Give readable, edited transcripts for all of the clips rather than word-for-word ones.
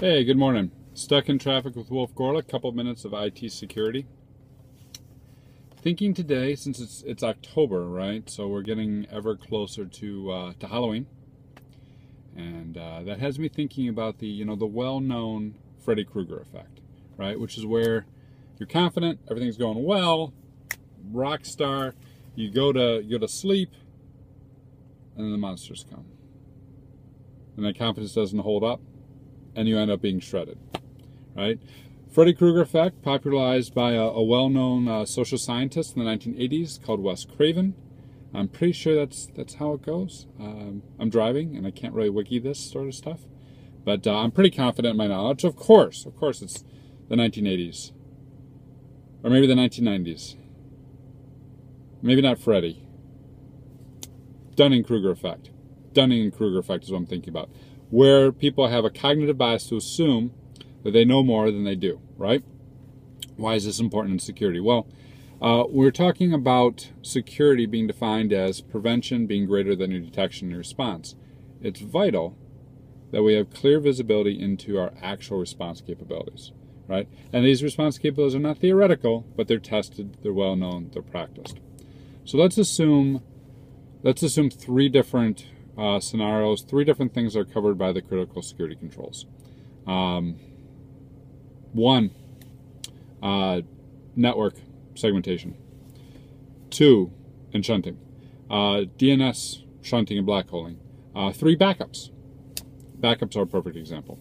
Hey, good morning. Stuck in traffic with Wolf Gorla, couple minutes of IT security. Thinking today, since it's October, right? So we're getting ever closer to Halloween, and that has me thinking about the well-known Freddy Krueger effect, right? Which is where you're confident, everything's going well, rock star. You go to sleep, and then the monsters come, and that confidence doesn't hold up, and you end up being shredded, right? Freddy Krueger effect, popularized by a well-known social scientist in the 1980s called Wes Craven. I'm pretty sure that's how it goes. I'm driving and I can't really wiki this sort of stuff, but I'm pretty confident in my knowledge. Of course, it's the 1980s, or maybe the 1990s. Maybe not Freddy. Dunning-Kruger effect. Dunning-Kruger effect is what I'm thinking about, where people have a cognitive bias to assume that they know more than they do, right? Why is this important in security? Well, we're talking about security being defined as prevention being greater than your detection and response. It's vital that we have clear visibility into our actual response capabilities, right? And these response capabilities are not theoretical, but they're tested, they're well known, they're practiced. So let's assume three different scenarios, three different things are covered by the critical security controls. One, network segmentation. Two, shunting. DNS, shunting, and black holing. Three, backups. Backups are a perfect example.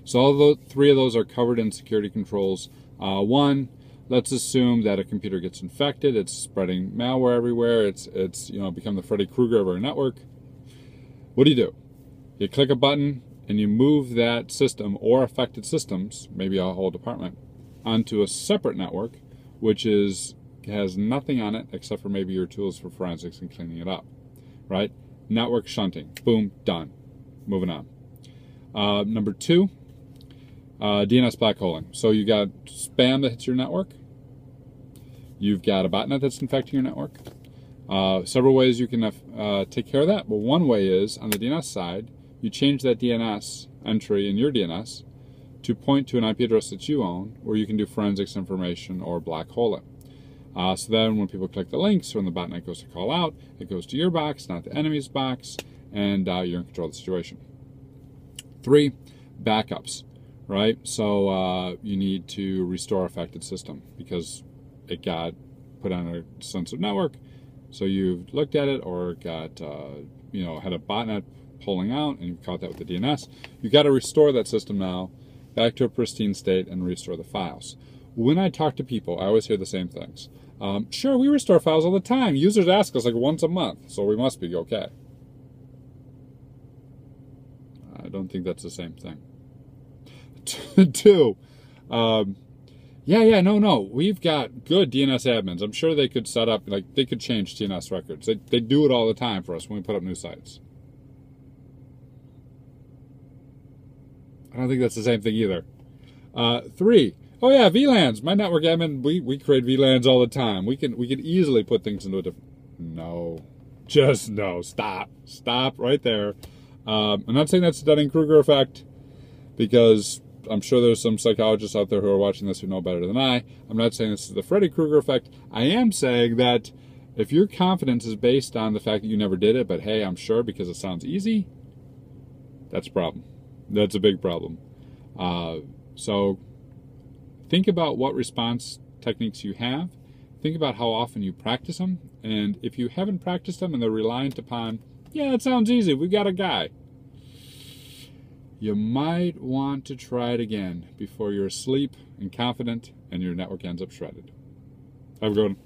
So all three of those are covered in security controls. One, let's assume that a computer gets infected, it's spreading malware everywhere, it's become the Freddy Krueger of our network. What do? You click a button and you move that system or affected systems, maybe a whole department, onto a separate network, which has nothing on it except for maybe your tools for forensics and cleaning it up, right? Network shunting, boom, done. Moving on. Number two, DNS black holing. So you got spam that hits your network. You've got a botnet that's infecting your network. Several ways you can take care of that. Well, one way is, on the DNS side, you change that DNS entry in your DNS to point to an IP address that you own, where you can do forensics information or black hole it. So then when people click the links, or when the botnet goes to call out, it goes to your box, not the enemy's box, and you're in control of the situation. Three, backups, right? So you need to restore affected system because it got put on a sensitive network. So you've looked at it, or got had a botnet pulling out, and you've caught that with the DNS. You've got to restore that system now back to a pristine state and restore the files. When I talk to people, I always hear the same things. Sure, we restore files all the time. Users ask us like once a month, so we must be okay. I don't think that's the same thing. Two, no. We've got good DNS admins. I'm sure they could set up, they could change DNS records. They do it all the time for us when we put up new sites. I don't think that's the same thing either. Three, oh yeah, VLANs. My network admin, we create VLANs all the time. We can easily put things into a different. No, just no. Stop right there. I'm not saying that's the Dunning-Kruger effect, because I'm sure there's some psychologists out there who are watching this who know better than I. I'm not saying this is the Freddy Krueger effect. I am saying that if your confidence is based on the fact that you never did it, but hey, I'm sure because it sounds easy, that's a problem. That's a big problem. So think about what response techniques you have. Think about how often you practice them. And if you haven't practiced them and they're reliant upon, yeah, it sounds easy, we got a guy, you might want to try it again before you're asleep and confident and your network ends up shredded. Have a good one.